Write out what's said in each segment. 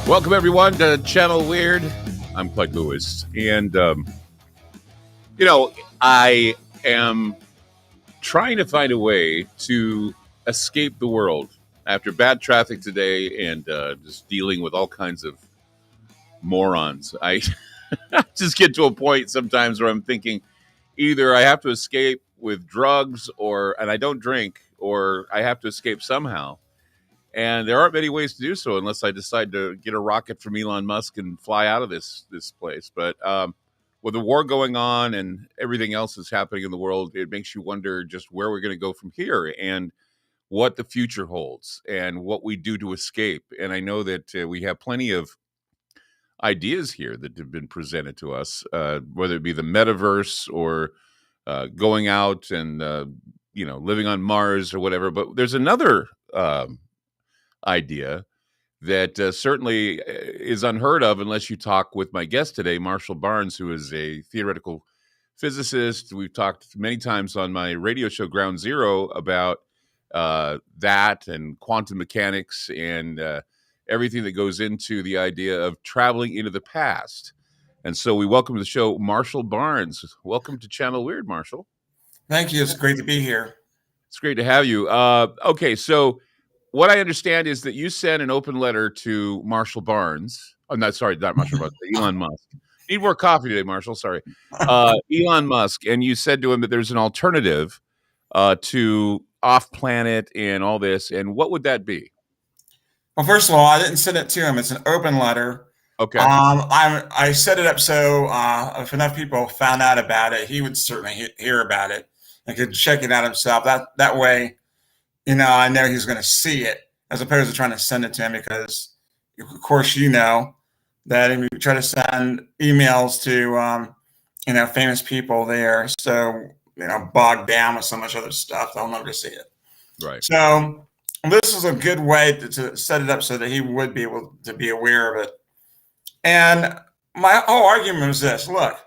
Welcome, everyone, to Channel Weird. I'm Clyde Lewis. And, I am trying to find a way to escape the world after bad traffic today and just dealing with all kinds of morons. I just get to a point sometimes where I'm thinking either I have to escape with drugs and I don't drink, or I have to escape somehow. And there aren't many ways to do so unless I decide to get a rocket from Elon Musk and fly out of this place. But with the war going on and everything else that's happening in the world, it makes you wonder just where we're going to go from here and what the future holds and what we do to escape. And I know that we have plenty of ideas here that have been presented to us, whether it be the metaverse or going out and, living on Mars or whatever. But there's another idea that certainly is unheard of unless you talk with my guest today, Marshall Barnes, who is a theoretical physicist. We've talked many times on my radio show Ground Zero about that and quantum mechanics and everything that goes into the idea of traveling into the past. And so we welcome to the show Marshall Barnes. Welcome to Channel Weird, Marshall. Thank you. It's great to be here. It's great to have you. Okay, so what I understand is that you sent an open letter to Marshall Barnes. Oh, not Marshall Barnes, Elon Musk. Need more coffee today, Marshall. Sorry. Elon Musk. And you said to him that there's an alternative to off-planet and all this. And what would that be? Well, first of all, I didn't send it to him. It's an open letter. Okay. I set it up so if enough people found out about it, he would certainly hear about it and could check it out himself. That way, I know he's going to see it, as opposed to trying to send it to him, because, of course, that if you try to send emails to, famous people, they are so, bogged down with so much other stuff, they'll never see it. Right. So this is a good way to set it up so that he would be able to be aware of it. And my whole argument was this: look,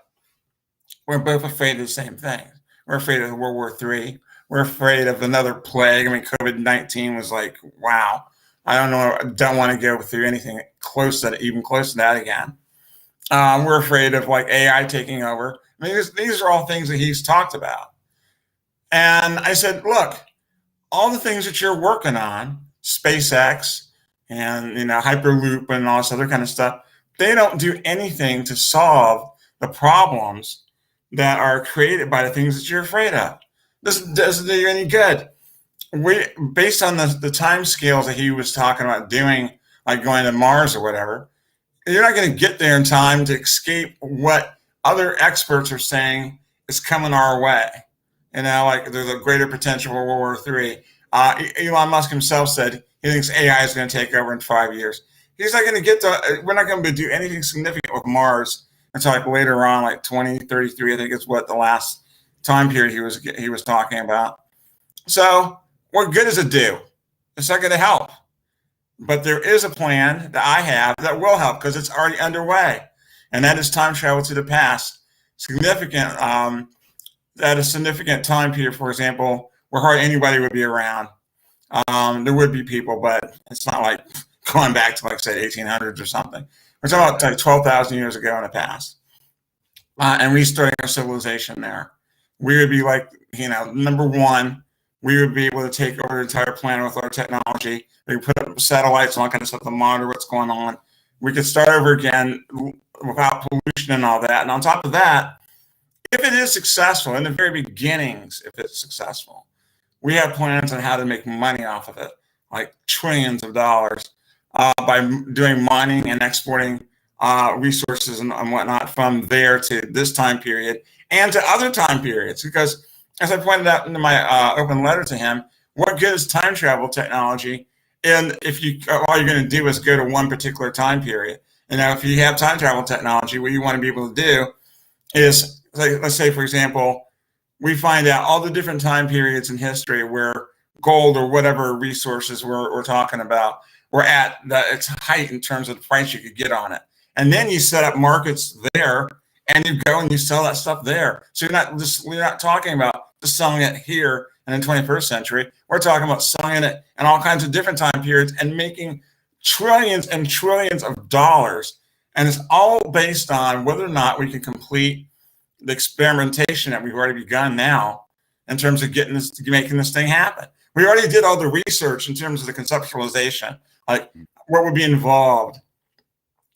we're both afraid of the same thing. We're afraid of World War III. We're afraid of another plague. I mean, COVID-19 was like, wow. I don't want to go through anything even close to that again. We're afraid of like AI taking over. I mean, these are all things that he's talked about. And I said, look, all the things that you're working on, SpaceX and, Hyperloop and all this other kind of stuff, they don't do anything to solve the problems that are created by the things that you're afraid of. This doesn't do you any good. Based on the time scales that he was talking about doing, like going to Mars or whatever, you're not going to get there in time to escape what other experts are saying is coming our way. Like there's a greater potential for World War III. Elon Musk himself said he thinks AI is going to take over in 5 years. He's not going to we're not going to do anything significant with Mars until like later on, like 2033, I think is what the last time period he was talking about. So what good does it do? It's not going to help. But there is a plan that I have that will help, because it's already underway, and that is time travel to the past. Significant at a significant time period, for example, where hardly anybody would be around. There would be people, but it's not like going back to, like, say, 1800s or something. We're talking about like 12,000 years ago in the past, and restarting our civilization there. We would be like, number one, we would be able to take over the entire planet with our technology. We could put up satellites and all kind of stuff to monitor what's going on. We could start over again without pollution and all that. And on top of that, if it is successful, in the very beginnings, if it's successful, we have plans on how to make money off of it, like trillions of dollars, by doing mining and exporting resources and whatnot from there to this time period and to other time periods. Because, as I pointed out in my open letter to him, what good is time travel technology? And if all you're going to do is go to one particular time period. If you have time travel technology, what you want to be able to do is, let's say, for example, we find out all the different time periods in history where gold or whatever resources we're talking about were at its height in terms of the price you could get on it. And then you set up markets there, and you go and you sell that stuff there. So we're not talking about just selling it here in the 21st century. We're talking about selling it in all kinds of different time periods and making trillions and trillions of dollars. And it's all based on whether or not we can complete the experimentation that we've already begun now in terms of making this thing happen. We already did all the research in terms of the conceptualization, like what would be involved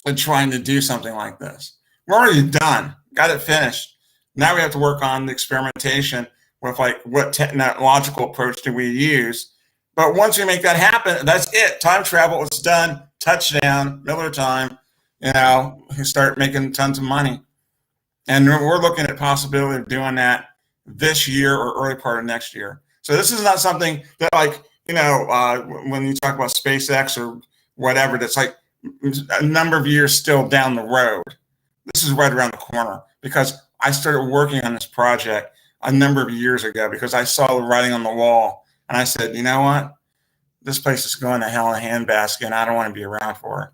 in trying to do something like this. We're already done, got it finished. Now we have to work on the experimentation with like what technological approach do we use. But once we make that happen, that's it. Time travel, it's done. Touchdown, Miller time. We start making tons of money. And we're looking at possibility of doing that this year or early part of next year. So this is not something that when you talk about SpaceX or whatever, that's like a number of years still down the road. This is right around the corner because I started working on this project a number of years ago because I saw the writing on the wall and I said, you know what? This place is going to hell in a handbasket and I don't want to be around for it.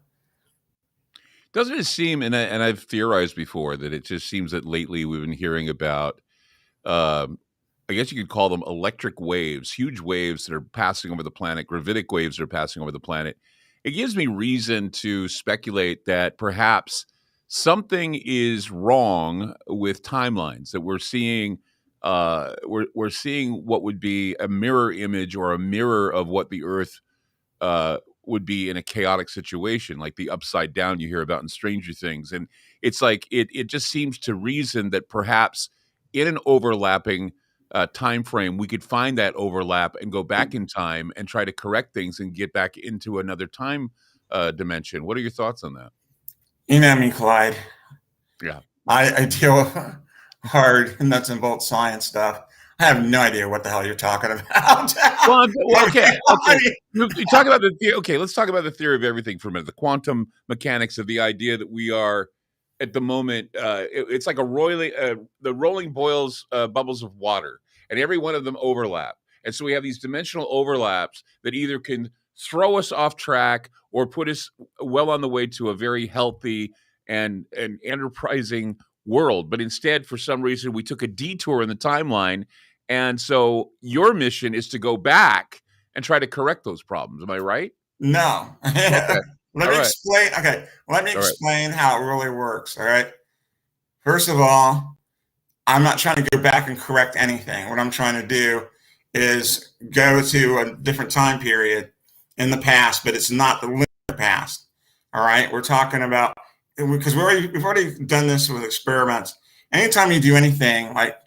Doesn't it seem, and I've theorized before, that it just seems that lately we've been hearing about, I guess you could call them electric waves, huge waves that are passing over the planet, gravitic waves that are passing over the planet. It gives me reason to speculate that perhaps something is wrong with timelines, that we're seeing we're seeing what would be a mirror image or a mirror of what the Earth would be in a chaotic situation, like the upside down you hear about in Stranger Things. And it's like it just seems to reason that perhaps in an overlapping time frame, we could find that overlap and go back in time and try to correct things and get back into another time dimension. What are your thoughts on that? You know me, Clyde. Yeah. I deal hard nuts and bolts science stuff. I have no idea what the hell you're talking about. Okay. You talk about let's talk about the theory of everything for a minute. The quantum mechanics of the idea that we are at the moment. It's like the rolling bubbles of water, and every one of them overlap. And so we have these dimensional overlaps that either can throw us off track or put us well on the way to a very healthy and enterprising world. But instead, for some reason, we took a detour in the timeline. And so your mission is to go back and try to correct those problems. Am I right? No. Okay. Let me explain. Okay. Let me explain how it really works. All right. First of all, I'm not trying to go back and correct anything. What I'm trying to do is go to a different time period in the past, but it's not the linear past. All right. We're talking about, because we've already done this with experiments. Anytime you do anything like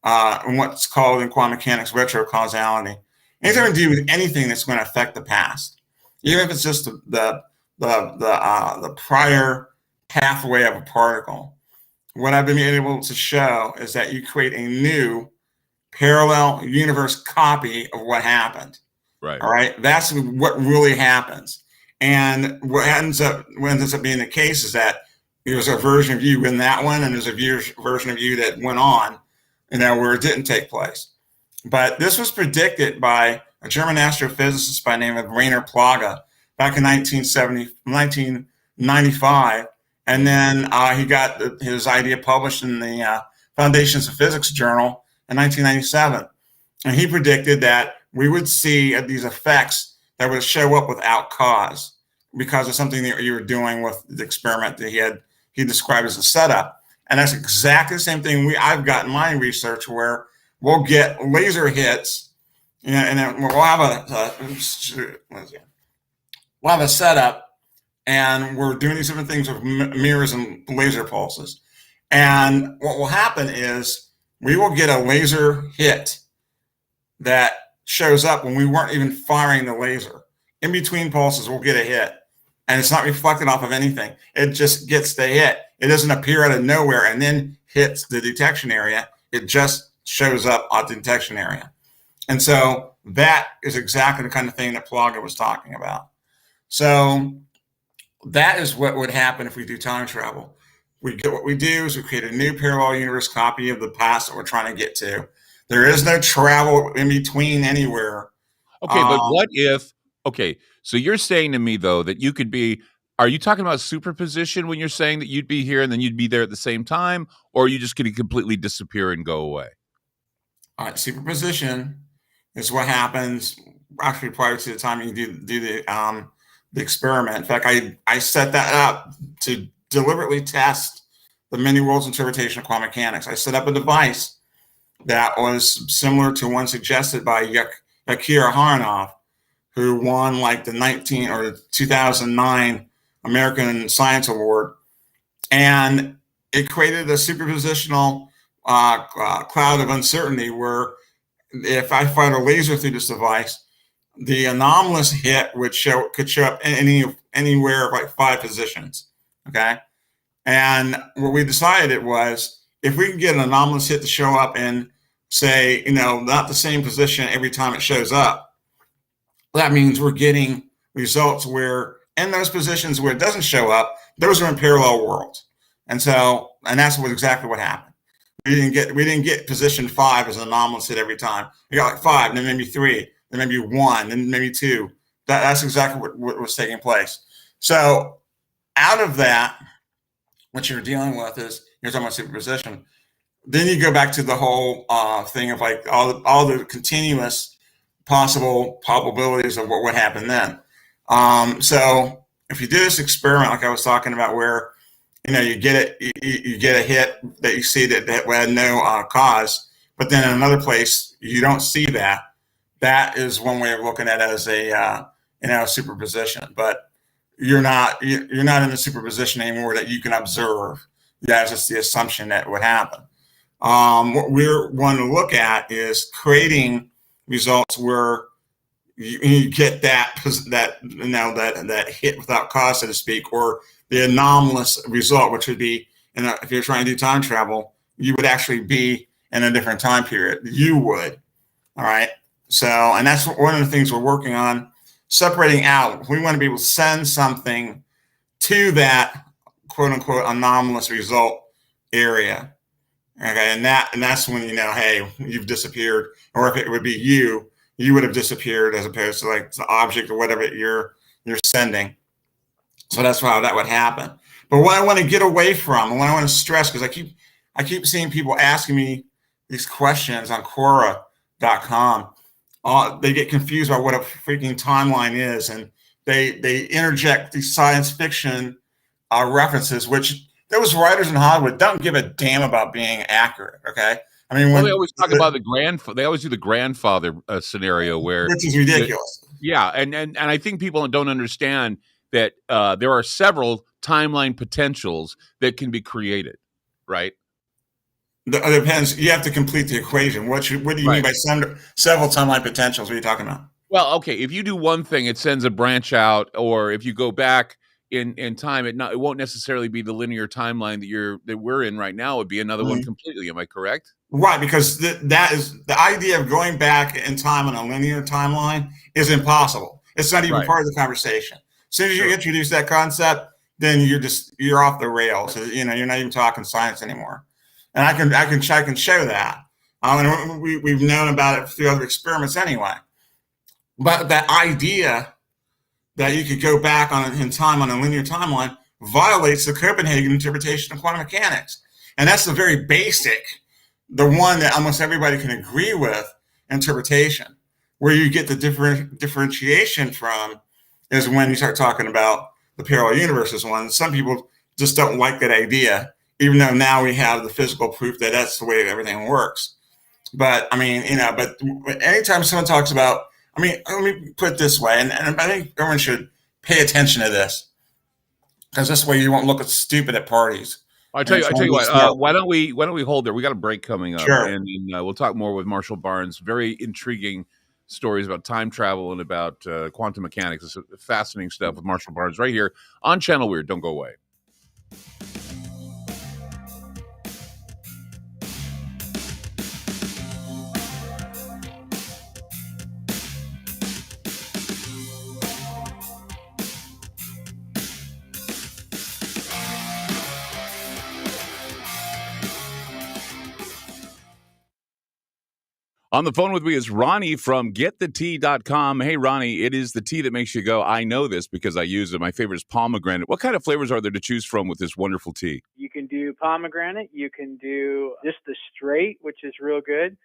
what's called in quantum mechanics retrocausality, anytime you do anything that's going to affect the past, even if it's just the prior pathway of a particle, what I've been able to show is that you create a new parallel universe copy of what happened. Right. All right. That's what really happens. And what ends up being the case is that there's a version of you in that one, and there's a version of you that went on, where it didn't take place. But this was predicted by a German astrophysicist by the name of Rainer Plage back in 1995. And then he got his idea published in the Foundations of Physics journal in 1997. And he predicted that we would see these effects that would show up without cause because of something that you were doing with the experiment that he described as a setup. And that's exactly the same thing I've got in my research, where we'll get laser hits, and then we'll have a setup, and we're doing these different things with mirrors and laser pulses. And what will happen is we will get a laser hit that shows up when we weren't even firing the laser. In between pulses, we'll get a hit, and it's not reflected off of anything. It just gets the hit. It doesn't appear out of nowhere and then hits the detection area. It just shows up at the detection area. And so that is exactly the kind of thing that Plage was talking about. So that is what would happen if we do time travel. What we do is we create a new parallel universe copy of the past that we're trying to get to. There is no travel in between anywhere. Okay, but what if, so you're saying to me, though, that you could be, are you talking about superposition when you're saying that you'd be here and then you'd be there at the same time, or are you just going to completely disappear and go away? All right, superposition is what happens actually prior to the time you do the experiment. In fact, I set that up to deliberately test the many worlds interpretation of quantum mechanics. I set up a device that was similar to one suggested by Yakir Haranov, who won like the 2009 American Science Award. And it created a superpositional cloud of uncertainty where if I fired a laser through this device, the anomalous hit could show up anywhere of like 5 positions. Okay. And what we decided was if we can get an anomalous hit to show up in, say, not the same position every time it shows up, that means we're getting results where in those positions where it doesn't show up, those are in parallel worlds. And that's exactly what happened. We didn't get position 5 as an anomalous hit every time. We got like 5, then maybe 3, then maybe 1, then maybe 2. That's exactly what was taking place. So out of that, what you're dealing with is you're talking about superposition. Then you go back to the whole thing of like all the continuous possible probabilities of what would happen then. So if you do this experiment, like I was talking about, where you get a hit that you see that had no cause, but then in another place you don't see that. That is one way of looking at it as a superposition. But you're not in the superposition anymore that you can observe. That's just the assumption that would happen. What we're wanting to look at is creating results where you get that hit without cause, so to speak, or the anomalous result, which would be, if you're trying to do time travel, you would actually be in a different time period. You would. All right. So, and that's one of the things we're working on, separating out. We want to be able to send something to that quote unquote anomalous result area. Okay. And that's when, hey, you've disappeared. Or if it would be you would have disappeared as opposed to like the object or whatever you're sending. So that's how that would happen. But what I want to get away from, and what I want to stress, because I keep seeing people asking me these questions on Quora.com. They get confused about what a freaking timeline is, and they interject these science fiction references, which those writers in Hollywood don't give a damn about being accurate. Okay. I mean, they always talk about they always do the grandfather scenario which is ridiculous. Yeah. And I think people don't understand that there are several timeline potentials that can be created, right? It depends. You have to complete the equation. What do you mean by several timeline potentials? What are you talking about? Well, okay, if you do one thing, it sends a branch out, or if you go back in time, it won't necessarily be the linear timeline that we're in right now. It would be another one completely. Am I correct? Right, because that is the idea of going back in time on a linear timeline is impossible. It's not even part of the conversation. As soon as you introduce that concept, then you're off the rails. So, you're not even talking science anymore. And I can show that. And we've known about it through other experiments anyway. But that idea that you could go back in time on a linear timeline violates the Copenhagen interpretation of quantum mechanics. And that's the very basic, the one that almost everybody can agree with, interpretation. Where you get the differentiation from is when you start talking about the parallel universes one. Some people just don't like that idea, even though now we have the physical proof that that's the way everything works. But I mean, but anytime someone talks about, let me put it this way, and I think everyone should pay attention to this, because this way you won't look stupid at parties. I tell you what. Why don't we hold there? We got a break coming up, sure. And we'll talk more with Marshall Barnes. Very intriguing stories about time travel and about quantum mechanics. It's fascinating stuff with Marshall Barnes right here on Channel Weird. Don't go away. On the phone with me is Ronnie from GetTheTea.com. Hey, Ronnie, it is the tea that makes you go, I know this because I use it. My favorite is pomegranate. What kind of flavors are there to choose from with this wonderful tea? You can do pomegranate. You can do just the straight, which is real good.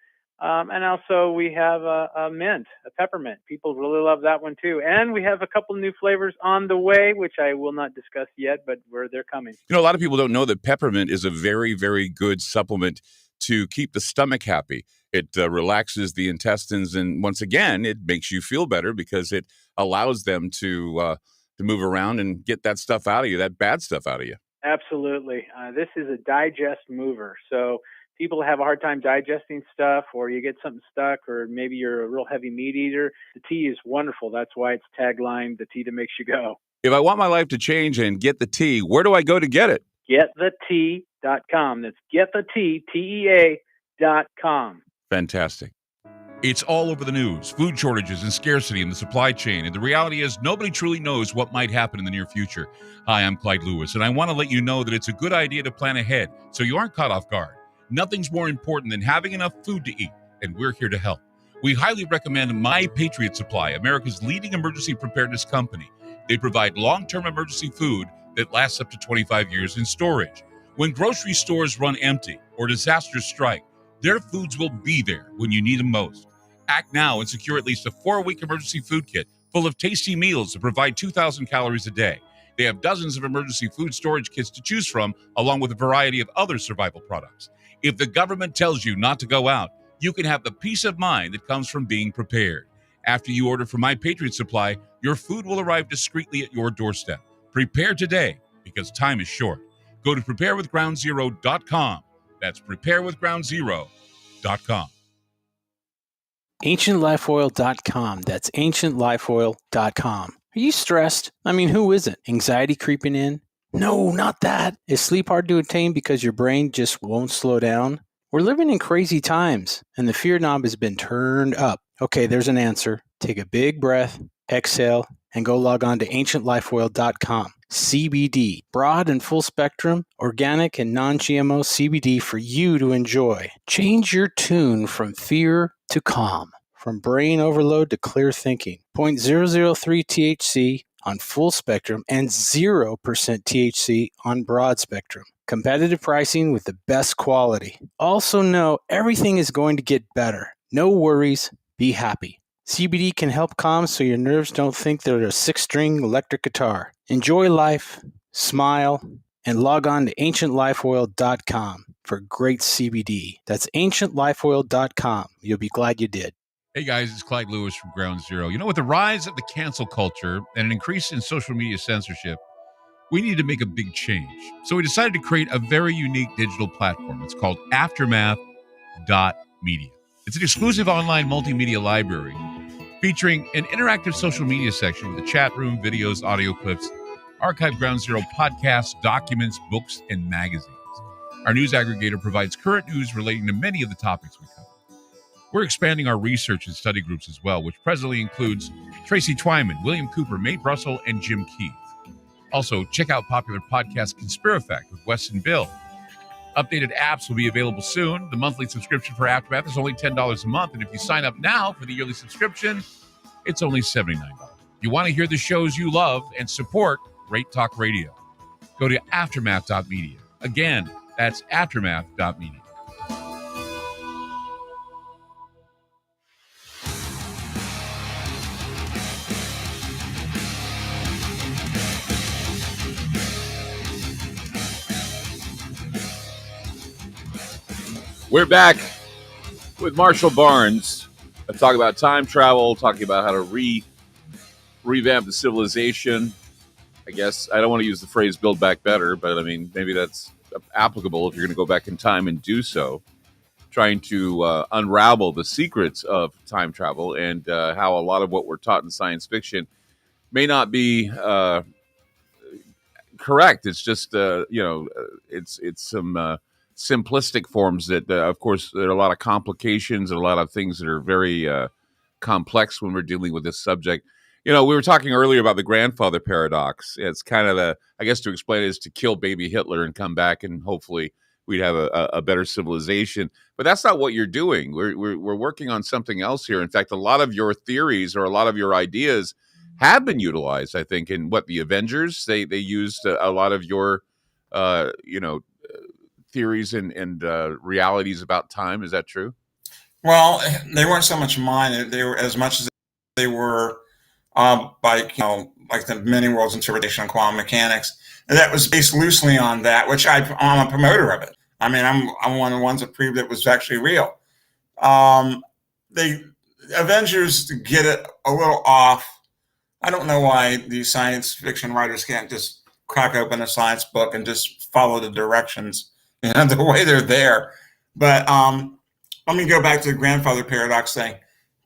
And also we have a mint, a peppermint. People really love that one too. And we have a couple new flavors on the way, which I will not discuss yet, but they're coming. You know, a lot of people don't know that peppermint is a very, very good supplement to keep the stomach happy. It relaxes the intestines, and once again, it makes you feel better because it allows them to move around and get that stuff out of you, that bad stuff out of you. Absolutely. This is a digest mover. So people have a hard time digesting stuff, or you get something stuck, or maybe you're a real heavy meat eater. The tea is wonderful. That's why it's taglined, the tea that makes you go. If I want my life to change and get the tea, where do I go to get it? GetThetea.com. That's GetThetea.com. Fantastic. It's all over the news, food shortages and scarcity in the supply chain. And the reality is nobody truly knows what might happen in the near future. Hi, I'm Clyde Lewis, and I want to let you know that it's a good idea to plan ahead so you aren't caught off guard. Nothing's more important than having enough food to eat, and we're here to help. We highly recommend My Patriot Supply, America's leading emergency preparedness company. They provide long-term emergency food that lasts up to 25 years in storage. When grocery stores run empty or disasters strike, their foods will be there when you need them most. Act now and secure at least a 4-week emergency food kit full of tasty meals that provide 2,000 calories a day. They have dozens of emergency food storage kits to choose from, along with a variety of other survival products. If the government tells you not to go out, you can have the peace of mind that comes from being prepared. After you order from My Patriot Supply, your food will arrive discreetly at your doorstep. Prepare today, because time is short. Go to preparewithgroundzero.com. That's preparewithgroundzero.com. AncientLifeOil.com. That's AncientLifeOil.com. Are you stressed? I mean, who isn't? Anxiety creeping in? No, not that. Is sleep hard to attain because your brain just won't slow down? We're living in crazy times, and the fear knob has been turned up. Okay, there's an answer. Take a big breath, exhale, and go log on to AncientLifeOil.com. CBD, broad and full spectrum, organic and non-GMO CBD for you to enjoy. Change your tune from fear to calm, from brain overload to clear thinking. 0.003 THC on full spectrum and 0% THC on broad spectrum. Competitive pricing with the best quality. Also know everything is going to get better. No worries, be happy. CBD can help calm so your nerves don't think they're a 6-string electric guitar. Enjoy life, smile, and log on to AncientLifeOil.com for great CBD. That's AncientLifeOil.com. You'll be glad you did. Hey guys, it's Clyde Lewis from Ground Zero. You know, with the rise of the cancel culture and an increase in social media censorship, we need to make a big change. So we decided to create a very unique digital platform. It's called Aftermath.media. It's an exclusive online multimedia library featuring an interactive social media section with a chat room, videos, audio clips, archived Ground Zero podcasts, documents, books, and magazines. Our news aggregator provides current news relating to many of the topics we cover. We're expanding our research and study groups as well, which presently includes Tracy Twyman, William Cooper, Mae Brussel, and Jim Keith. Also, check out popular podcast Conspirafact with Wes and Bill. Updated apps will be available soon. The monthly subscription for Aftermath is only $10 a month, and if you sign up now for the yearly subscription, it's only $79. You want to hear the shows you love and support Great Talk Radio. Go to Aftermath.media. Again, that's Aftermath.media. We're back with Marshall Barnes. Let's talk about time travel, talking about how to revamp the civilization. I guess I don't want to use the phrase build back better, but I mean, maybe that's applicable if you're going to go back in time and do so. Trying to unravel the secrets of time travel and how a lot of what we're taught in science fiction may not be correct. It's just, it's some simplistic forms that, of course, there are a lot of complications and a lot of things that are very complex when we're dealing with this subject. You know, we were talking earlier about the grandfather paradox. It's kind of I guess to explain it is to kill baby Hitler and come back and hopefully we'd have a better civilization. But that's not what you're doing. We're working on something else here. In fact, a lot of your theories or a lot of your ideas have been utilized, I think, in the Avengers. They used a lot of your, theories and realities about time. Is that true? Well, they weren't so much mine. They were as much as they were like the many worlds interpretation of quantum mechanics. And that was based loosely on that, which I'm a promoter of it. I mean, I'm one of the ones that proved it was actually real. The Avengers get it a little off. I don't know why these science fiction writers can't just crack open a science book and just follow the directions, the way they're there. But let me go back to the grandfather paradox thing.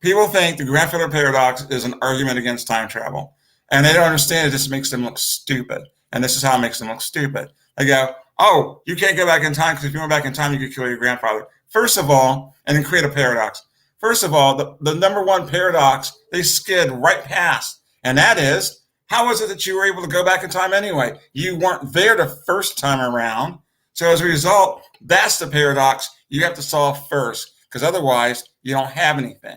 People think the grandfather paradox is an argument against time travel, and they don't understand it just makes them look stupid. And this is how it makes them look stupid. They go, oh, you can't go back in time because if you went back in time, you could kill your grandfather. First of all, and then create a paradox. First of all, the number one paradox they skid right past, and that is, how is it that you were able to go back in time anyway? You weren't there the first time around. So as a result, that's the paradox you have to solve first, because otherwise you don't have anything.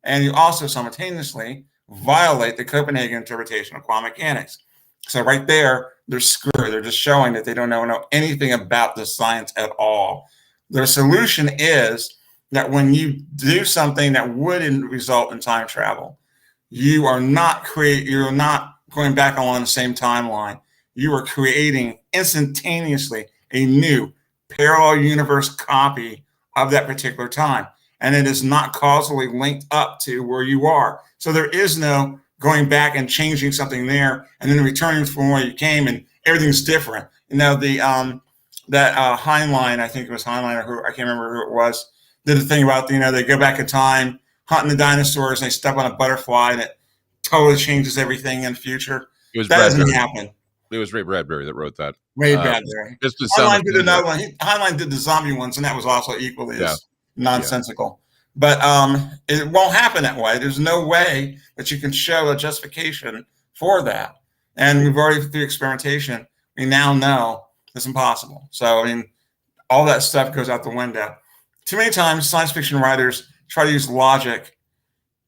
And you also simultaneously violate the Copenhagen interpretation of quantum mechanics. So right there, they're screwed. They're just showing that they don't know anything about the science at all. Their solution is that when you do something that wouldn't result in time travel, you're not going back along the same timeline. You are creating instantaneously a new parallel universe copy of that particular time. And it is not causally linked up to where you are. So there is no going back and changing something there and then returning from where you came and everything's different. That Heinlein, I think it was Heinlein, or I can't remember who it was, did a thing about, they go back in time, hunting the dinosaurs, and they step on a butterfly and it totally changes everything in the future. That doesn't happen. It was Ray Bradbury that wrote that. Ray Bradbury. Heinlein did another one. Heinlein did the zombie ones, and that was also equally as nonsensical. But it won't happen that way. There's no way that you can show a justification for that. And we've already, through experimentation, we now know it's impossible. So, all that stuff goes out the window. Too many times, science fiction writers try to use logic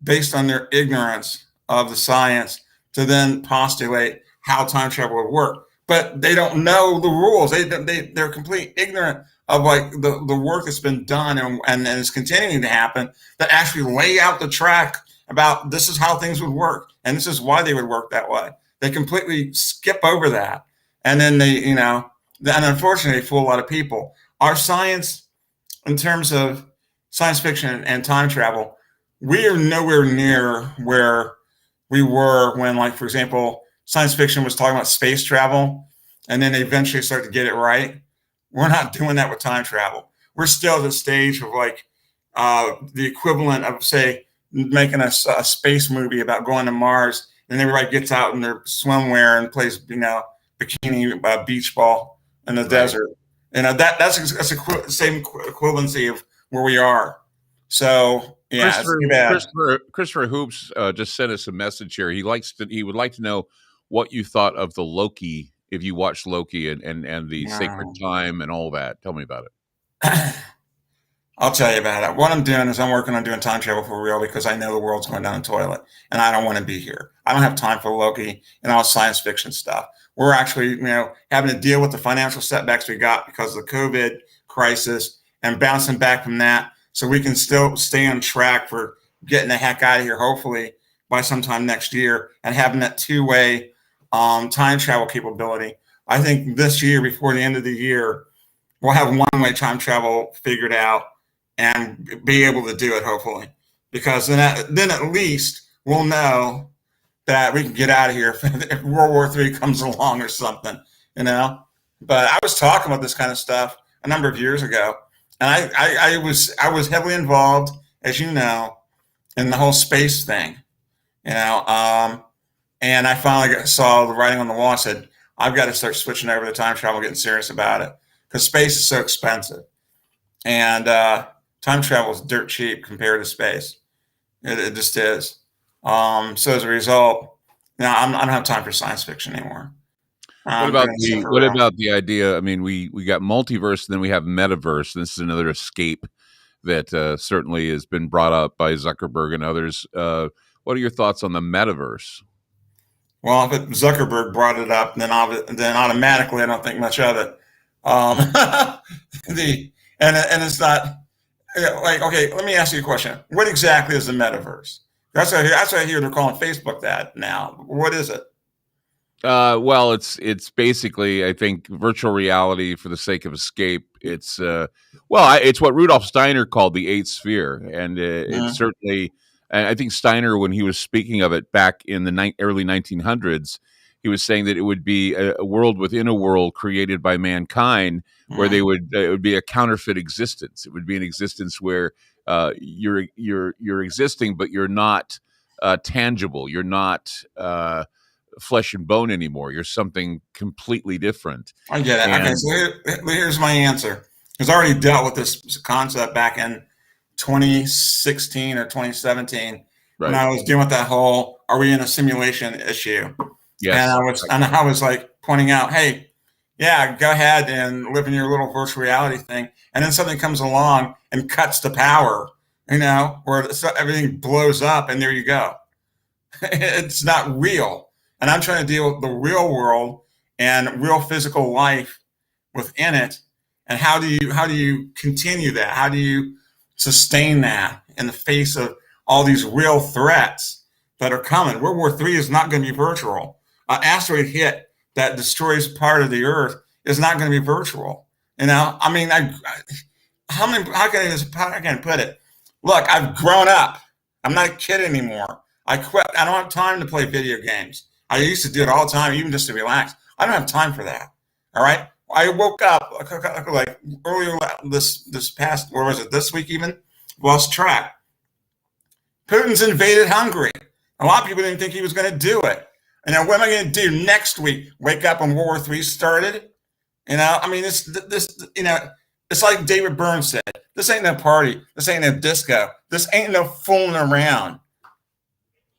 based on their ignorance of the science to then postulate how time travel would work. But they don't know the rules. They're completely ignorant of the work that's been done and is continuing to happen that actually lay out the track about this is how things would work and this is why they would work that way. They completely skip over that. And then and unfortunately, they fool a lot of people. Our science, in terms of science fiction and time travel, we are nowhere near where we were when, for example, science fiction was talking about space travel, and then they eventually started to get it right. We're not doing that with time travel. We're still at the stage of the equivalent of, say, making a space movie about going to Mars, and everybody gets out in their swimwear and plays, bikini beach ball in the desert. That's the same equivalency of where we are. So yeah, Christopher Hoops just sent us a message here. He would like to know what you thought of the Loki, if you watched Loki and the Sacred Time and all that. Tell me about it. I'll tell you about it. What I'm doing is I'm working on doing time travel for real because I know the world's going down the toilet and I don't want to be here. I don't have time for Loki and all science fiction stuff. We're actually, having to deal with the financial setbacks we got because of the COVID crisis and bouncing back from that so we can still stay on track for getting the heck out of here, hopefully by sometime next year, and having that two-way time travel capability. I think this year, before the end of the year, we'll have one-way time travel figured out and be able to do it, hopefully, because then at least we'll know that we can get out of here if World War III comes along or something, But I was talking about this kind of stuff a number of years ago, and I was heavily involved, as you know, in the whole space thing, and I finally saw the writing on the wall and said, I've got to start switching over to time travel, getting serious about it, because space is so expensive, and time travel is dirt cheap compared to space. It just is. So as a result, I don't have time for science fiction anymore. What about the idea? We got multiverse, and then we have metaverse. And this is another escape that certainly has been brought up by Zuckerberg and others. What are your thoughts on the metaverse? Well, if Zuckerberg brought it up, then automatically I don't think much of it. And it's not. like, okay, let me ask you a question. What exactly is the metaverse? That's what I hear they're calling Facebook that now. What is it? Well, it's basically, I think, virtual reality for the sake of escape. It's it's what Rudolf Steiner called the eighth sphere, and it's certainly. And I think Steiner, when he was speaking of it back in the early 1900s, he was saying that it would be a world within a world created by mankind, where they would it would be a counterfeit existence. It would be an existence where you're existing, but you're not tangible. You're not flesh and bone anymore. You're something completely different. I get it. Okay, so here's my answer. Because I already dealt with this concept back in 2016 or 2017 when I was dealing with that whole "are we in a simulation" issue. Yes. And I was like pointing out, hey, yeah, go ahead and live in your little virtual reality thing, and then something comes along and cuts the power, where everything blows up, and there you go. It's not real. And I'm trying to deal with the real world and real physical life within it. And how do you continue that? How do you sustain that in the face of all these real threats that are coming? World War III is not going to be virtual. An asteroid hit that destroys part of the Earth is not going to be virtual. I mean, how can I put it? Look, I've grown up. I'm not a kid anymore. I quit. I don't have time to play video games. I used to do it all the time, even just to relax. I don't have time for that. All right. I woke up like earlier this past, or was it this week even? Lost track. Putin's invaded Hungary. A lot of people didn't think he was going to do it. What am I going to do next week? Wake up when World War III started? I mean, it's like David Byrne said. This ain't no party. This ain't no disco. This ain't no fooling around.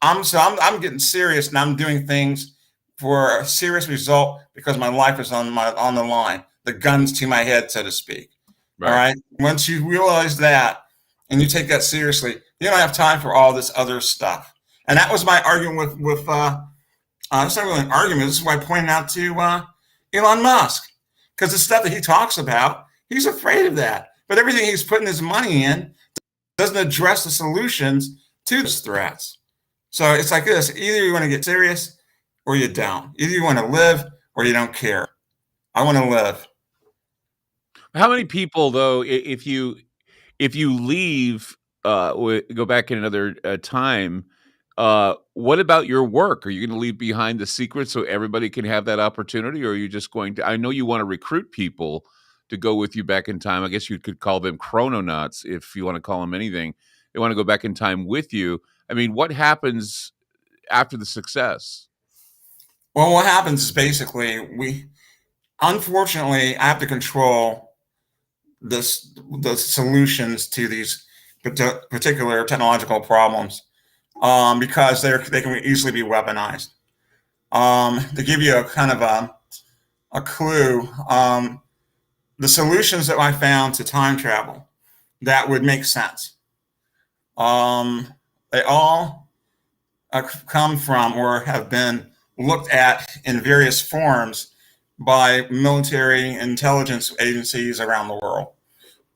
I'm getting serious, and I'm doing things for a serious result because my life is on the line. The gun's to my head, so to speak. Right. All right. Once you realize that and you take that seriously, you don't have time for all this other stuff. And that was my argument with it's not really an argument. This is why I pointed out to Elon Musk, because the stuff that he talks about, he's afraid of that. But everything he's putting his money in doesn't address the solutions to those threats. So it's like this: either you want to get serious or you don't. Either you want to live or you don't care. I want to live. How many people, though, if you leave, go back in another time, what about your work? Are you going to leave behind the secret so everybody can have that opportunity, or are you just going to? I know you want to recruit people to go with you back in time. I guess you could call them chrononauts if you want to call them anything. They want to go back in time with you. I mean, what happens after the success? Well, what happens is basically unfortunately, I have to control the solutions to these particular technological problems because they can easily be weaponized. To give you a kind of a clue, the solutions that I found to time travel that would make sense, they all come from or have been looked at in various forms by military intelligence agencies around the world.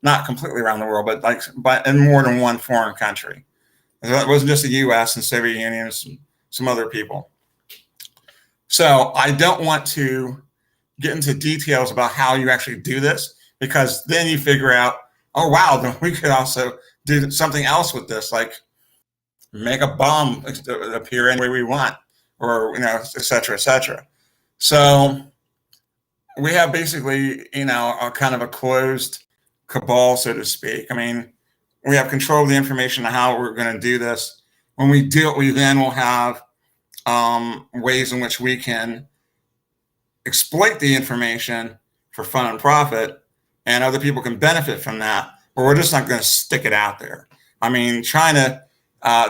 Not completely around the world, but in more than one foreign country. It wasn't just the U.S. and Soviet Union, some other people. So I don't want to get into details about how you actually do this, because then you figure out, oh, wow, then we could also do something else with this, like make a bomb appear any way we want, or, et cetera, et cetera. So we have basically, a kind of a closed cabal, so to speak. I mean, we have control of the information on how we're going to do this. When we do it, we then will have ways in which we can exploit the information for fun and profit, and other people can benefit from that, but we're just not going to stick it out there. I mean, China,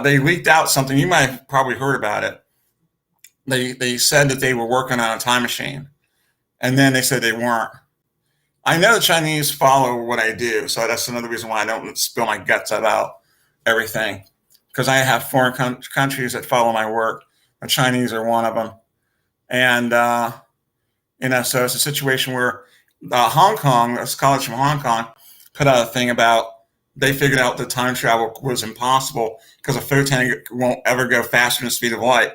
they leaked out something. You might have probably heard about it. They said that they were working on a time machine, and then they said they weren't. I know the Chinese follow what I do, so that's another reason why I don't spill my guts about everything, because I have foreign countries that follow my work. The Chinese are one of them. And, so it's a situation where Hong Kong, this college from Hong Kong, put out a thing about they figured out that time travel was impossible because a photon won't ever go faster than the speed of light.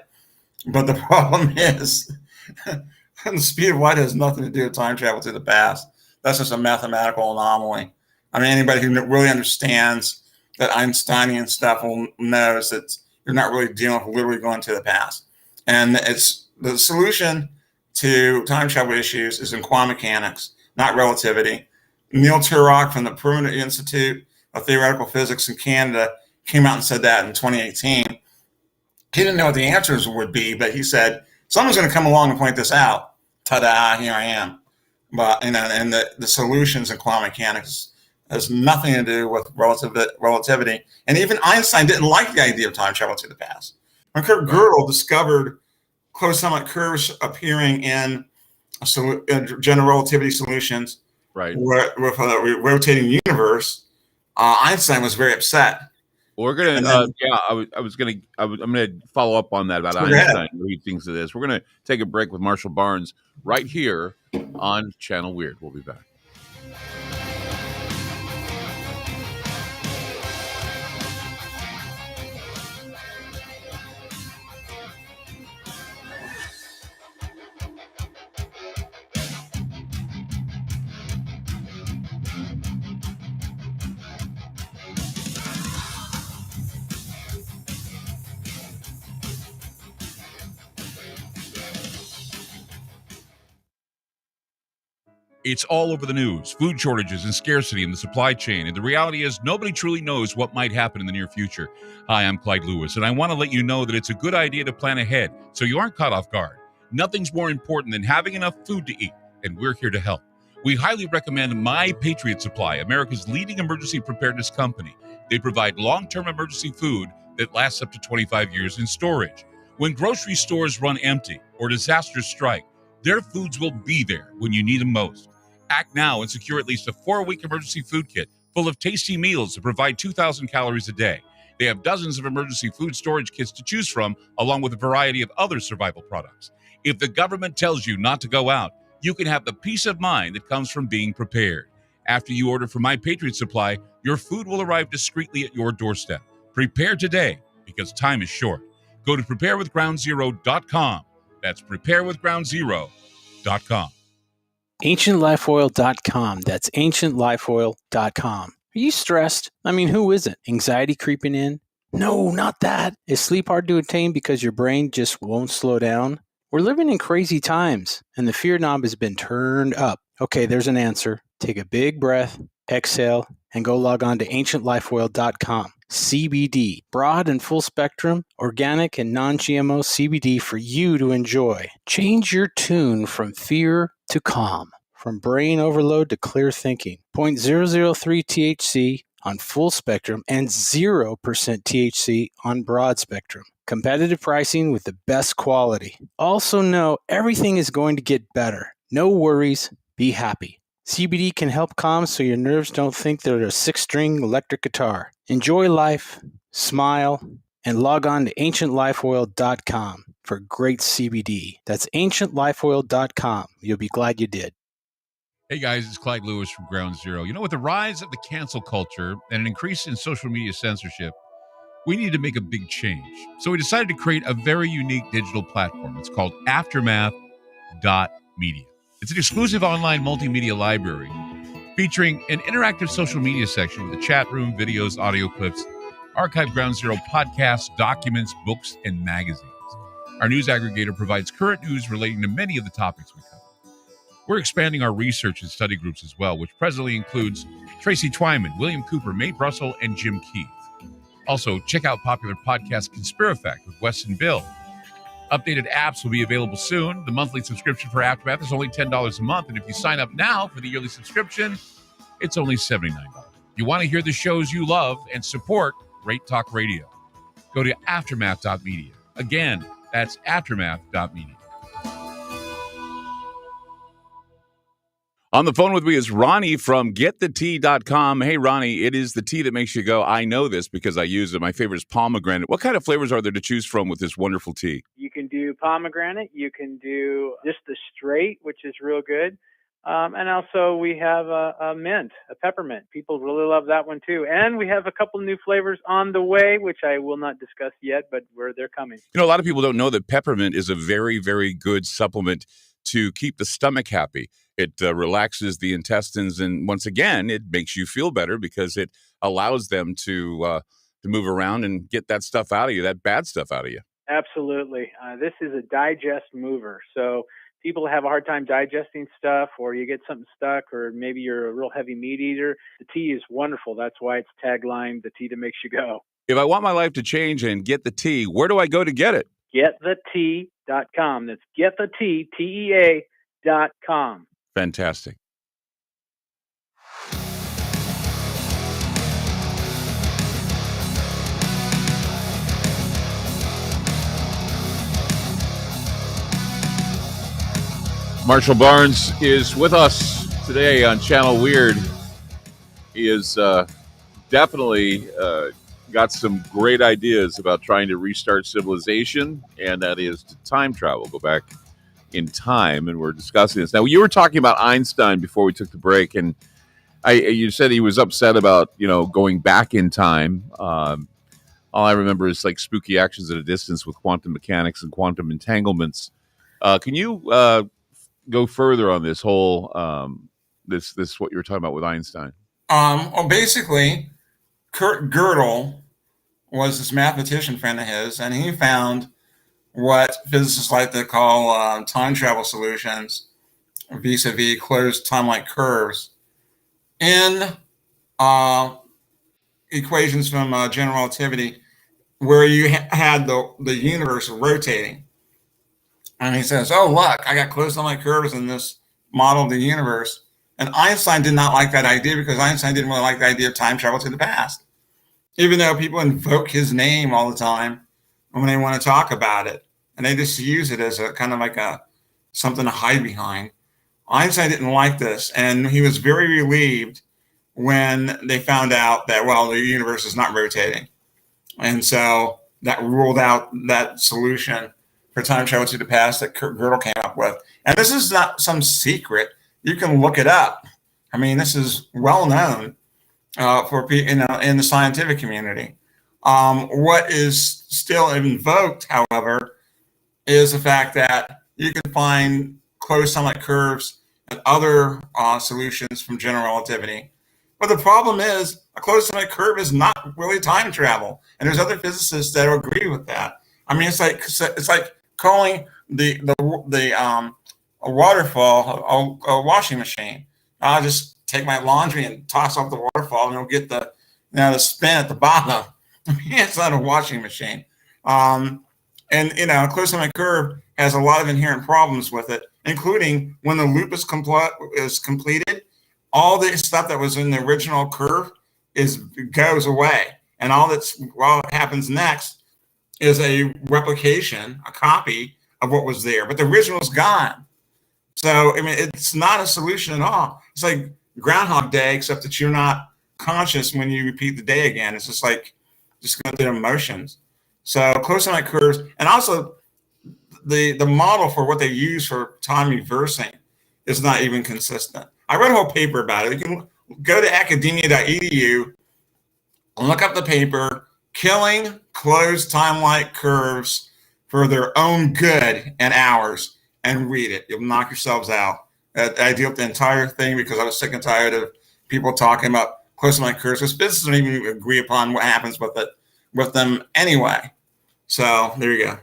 But the problem is the speed of light has nothing to do with time travel to the past. That's just a mathematical anomaly. I mean, anybody who really understands that Einsteinian stuff knows that you're not really dealing with literally going to the past. And it's the solution to time travel issues is in quantum mechanics, not relativity. Neil Turok from the Permanent Institute of Theoretical Physics in Canada came out and said that in 2018. He didn't know what the answers would be, but he said, someone's going to come along and point this out. Ta-da, here I am. But, and the solutions in quantum mechanics has nothing to do with relativity. And even Einstein didn't like the idea of time travel to the past. When Kurt Gödel discovered closed summit curves appearing in general relativity solutions with a rotating universe, Einstein was very upset. We're gonna, I'm gonna follow up on that about Einstein. What he thinks of this. We're gonna take a break with Marshall Barnes right here on Channel Weird. We'll be back. It's all over the news, food shortages and scarcity in the supply chain. And the reality is nobody truly knows what might happen in the near future. Hi, I'm Clyde Lewis, and I want to let you know that it's a good idea to plan ahead so you aren't caught off guard. Nothing's more important than having enough food to eat, and we're here to help. We highly recommend My Patriot Supply, America's leading emergency preparedness company. They provide long-term emergency food that lasts up to 25 years in storage. When grocery stores run empty or disasters strike, their foods will be there when you need them most. Act now and secure at least a 4-week emergency food kit full of tasty meals that provide 2,000 calories a day. They have dozens of emergency food storage kits to choose from, along with a variety of other survival products. If the government tells you not to go out, you can have the peace of mind that comes from being prepared. After you order from My Patriot Supply, your food will arrive discreetly at your doorstep. Prepare today, because time is short. Go to preparewithgroundzero.com. That's preparewithgroundzero.com. AncientLifeOil.com. That's AncientLifeOil.com. Are you stressed? I mean, who isn't? Anxiety creeping in? No, not that. Is sleep hard to attain because your brain just won't slow down? We're living in crazy times, and the fear knob has been turned up. Okay, there's an answer. Take a big breath, exhale, and go log on to AncientLifeOil.com. CBD, broad and full spectrum, organic and non-GMO CBD for you to enjoy. Change your tune from fear to calm, from brain overload to clear thinking. 0.003 THC on full spectrum and 0% THC on broad spectrum. Competitive pricing with the best quality. Also know everything is going to get better. No worries, be happy. CBD can help calm so your nerves don't think they're a 6-string electric guitar. Enjoy life, smile, and log on to AncientLifeOil.com for great CBD. That's AncientLifeOil.com. You'll be glad you did. Hey guys, it's Clyde Lewis from Ground Zero. You know, with the rise of the cancel culture and an increase in social media censorship, we needed to make a big change. So we decided to create a very unique digital platform. It's called Aftermath.media. It's an exclusive online multimedia library featuring an interactive social media section with a chat room, videos, audio clips, archived Ground Zero podcasts, documents, books, and magazines. Our news aggregator provides current news relating to many of the topics we cover. We're expanding our research and study groups as well, which presently includes Tracy Twyman, William Cooper, Mae Brussel, and Jim Keith. Also, check out popular podcast Conspirafact with Wes and Bill. Updated apps will be available soon. The monthly subscription for Aftermath is only $10 a month, and if you sign up now for the yearly subscription, it's only $79. If you want to hear the shows you love and support Great Talk Radio, go to Aftermath.media. Again, that's Aftermath.media. On the phone with me is Ronnie from GetTheTea.com. Hey, Ronnie, it is the tea that makes you go, I know this because I use it. My favorite is pomegranate. What kind of flavors are there to choose from with this wonderful tea? You can do pomegranate. You can do just the straight, which is real good. And also we have a mint, a peppermint. People really love that one too. And we have a couple new flavors on the way, which I will not discuss yet, but they're coming. A lot of people don't know that peppermint is a very, very good supplement to keep the stomach happy. It relaxes the intestines, and once again, it makes you feel better because it allows them to move around and get that stuff out of you, that bad stuff out of you. Absolutely. This is a digest mover. So people have a hard time digesting stuff, or you get something stuck, or maybe you're a real heavy meat eater. The tea is wonderful. That's why it's tagline, the tea that makes you go. If I want my life to change and get the tea, where do I go to get it? GetTheTea.com. That's GetTheTea, TEA.com. Fantastic. Marshall Barnes is with us today on Channel Weird. He is definitely got some great ideas about trying to restart civilization, and that is to time travel, go back in time, and we're discussing this. Now, you were talking about Einstein before we took the break, and you said he was upset about, going back in time. All I remember is like spooky actions at a distance with quantum mechanics and quantum entanglements. Can you go further on this whole this what you were talking about with Einstein? Well, basically, Kurt Gödel was this mathematician friend of his, and he found what physicists like to call time travel solutions vis-a-vis closed time-like curves in equations from general relativity, where you had the universe rotating. And he says, oh, look, I got closed time-like curves in this model of the universe. And Einstein did not like that idea because Einstein didn't really like the idea of time travel to the past, even though people invoke his name all the time when they want to talk about it. And they just use it as a kind of like something to hide behind. Einstein didn't like this. And he was very relieved when they found out that, well, the universe is not rotating. And so that ruled out that solution for time travel to the past that Kurt Gödel came up with. And this is not some secret. You can look it up. I mean, this is well known for people in the scientific community. What is still invoked, however, is the fact that you can find closed time-like curves and other solutions from general relativity. But the problem is a closed time-like curve is not really time travel, and there's other physicists that agree with that. I mean, it's like calling a waterfall a washing machine. I'll just take my laundry and toss off the waterfall, and it'll get the spin at the bottom. It's not a washing machine. And a closed time-like curve has a lot of inherent problems with it, including when the loop is completed, all the stuff that was in the original curve goes away, and all that happens next is a replication, a copy of what was there, but the original is gone. So, I mean, it's not a solution at all. It's like Groundhog Day, except that you're not conscious when you repeat the day again. It's just like going through the motions. So closed time-like curves, and also the model for what they use for time reversing is not even consistent. I read a whole paper about it. You can go to academia.edu and look up the paper, Killing Closed Time-like Curves for Their Own Good and Ours, and read it. You'll knock yourselves out. I deal with the entire thing because I was sick and tired of people talking about closed time-like curves, because businesses don't even agree upon what happens with them anyway. So there you go.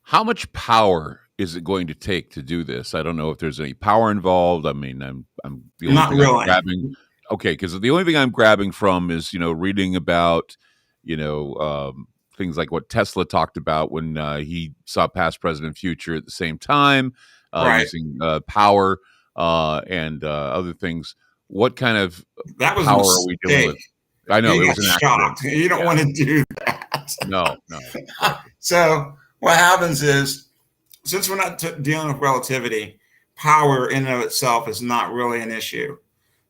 How much power is it going to take to do this? I don't know if there's any power involved. I mean, I'm the only Not thing really. I'm grabbing. Okay, because the only thing I'm grabbing from is reading about things like what Tesla talked about when he saw past, present, and future at the same time, Right. using power and other things. What kind of That was power a are we dealing with? mistake. I know You it got was an shocked. accident. You don't want to do that. No. So what happens is, since we're not dealing with relativity, power in and of itself is not really an issue.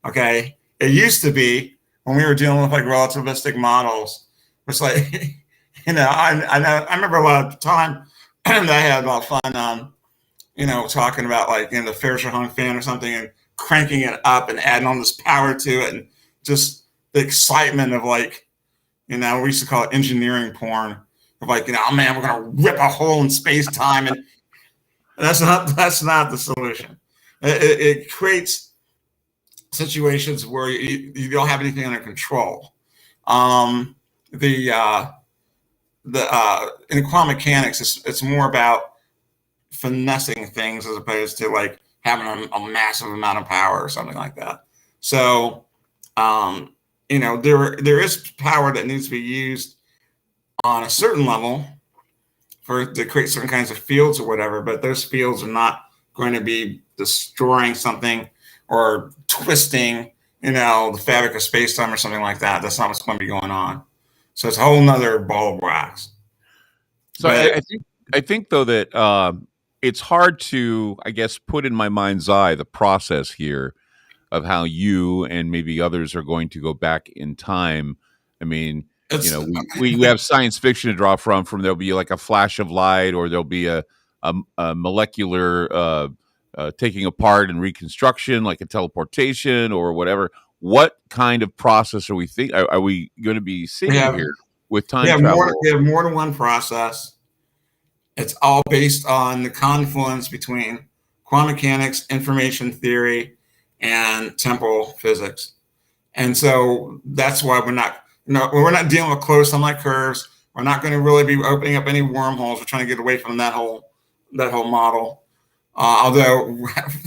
Okay, it used to be when we were dealing with like relativistic models. It's like, I remember a lot of the time that I had a lot of fun talking about like the Fairchild fan or something and cranking it up and adding all this power to it, and just the excitement of like, we used to call it engineering porn, of like, oh man, we're gonna rip a hole in space time, and that's not the solution. It creates situations where you don't have anything under control. In quantum mechanics, it's more about finessing things as opposed to like having a massive amount of power or something like that. So, there is power that needs to be used on a certain level to create certain kinds of fields or whatever, but those fields are not going to be destroying something or twisting, the fabric of space-time or something like that. That's not what's going to be going on. So it's a whole nother ball of wax. So I think though that it's hard to, I guess, put in my mind's eye the process here of how you and maybe others are going to go back in time. I mean, we have science fiction to draw from. There'll be like a flash of light, or there'll be a molecular taking apart and reconstruction, like a teleportation or whatever. What kind of process are we going to be seeing here with time travel? We have more than one process. It's all based on the confluence between quantum mechanics, information theory, and temporal physics. And so that's why we're not dealing with closed sunlight curves. We're not going to really be opening up any wormholes. We're trying to get away from that whole model. Although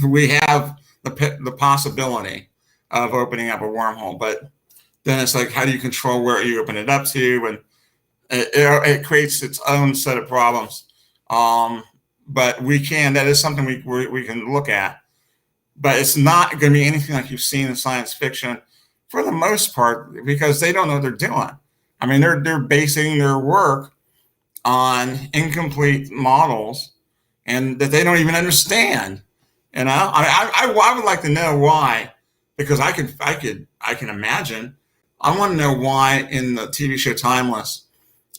we have the possibility of opening up a wormhole, but then it's like, how do you control where you open it up to? And it creates its own set of problems. But that is something we can look at. But it's not going to be anything like you've seen in science fiction for the most part, because they don't know what they're doing. I mean, they're basing their work on incomplete models and that they don't even understand. I would like to know why, because I can imagine. I want to know why in the TV show Timeless,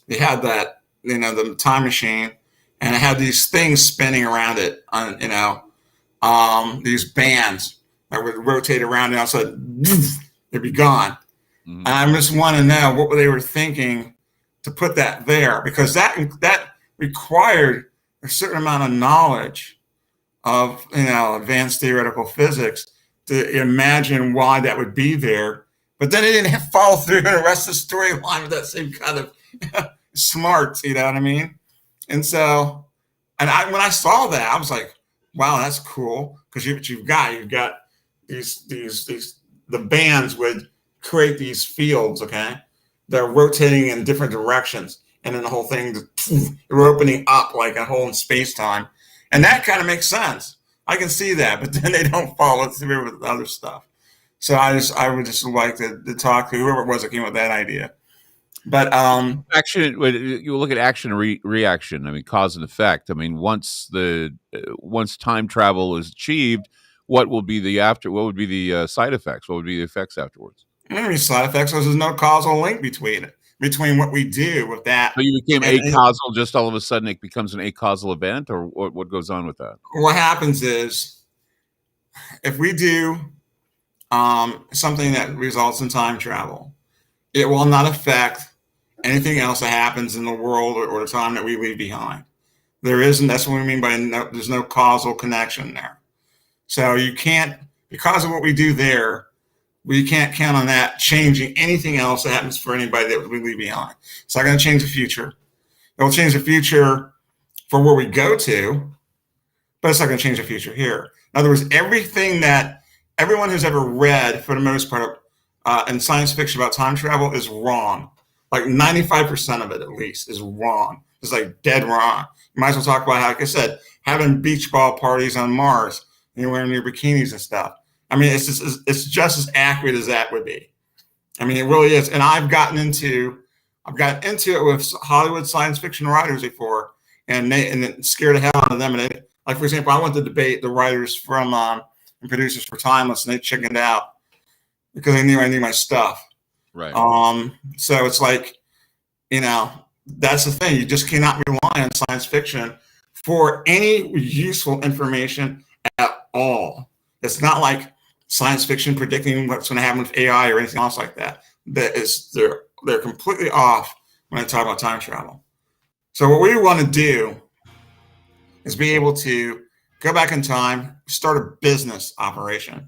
they had that, the time machine, and it had these things spinning around it on, these bands that would rotate around, and all of a sudden, they'd be gone. Mm-hmm. And I just want to know what they were thinking to put that there, because that required a certain amount of knowledge of, advanced theoretical physics to imagine why that would be there. But then it didn't follow through in the rest of the storyline with that same kind of smarts, you know what I mean? And so, when I saw that, I was like, wow, that's cool. Because you've got these the bands would create these fields, okay? They're rotating in different directions. And then the whole thing, they're opening up like a hole in space-time. And that kind of makes sense. I can see that, but then they don't follow through with other stuff. So I would just like to talk to whoever it was that came up with that idea. But action, you look at action and reaction. I mean, cause and effect. I mean, once time travel is achieved, what would be the side effects? What would be the effects afterwards? Side effects, because there's no causal link between what we do with that. So you became acausal, just all of a sudden it becomes an acausal event, or what goes on with that? What happens is, if we do something that results in time travel, it will not affect anything else that happens in the world or the time that we leave behind. There isn't. That's what we mean by there's no causal connection there. So you can't, because of what we do there, we can't count on that changing anything else that happens for anybody that we leave behind. It's not going to change the future. It will change the future for where we go to, but it's not going to change the future here. In other words, everything that everyone who's ever read, for the most part, in science fiction about time travel is wrong. Like 95% of it, at least, is wrong. It's like dead wrong. You might as well talk about, like I said, having beach ball parties on Mars and you're wearing your bikinis and stuff. I mean, it's just as accurate as that would be. I mean, it really is. And I've gotten into it with Hollywood science fiction writers before, and it scared the hell out of them. And like, for example, I went to debate the writers from and producers for Timeless, and they chickened out because they knew I knew my stuff. Right. So it's like, that's the thing. You just cannot rely on science fiction for any useful information at all. It's not like science fiction predicting what's going to happen with AI or anything else like that. They're completely off when I talk about time travel. So what we want to do is be able to go back in time, start a business operation,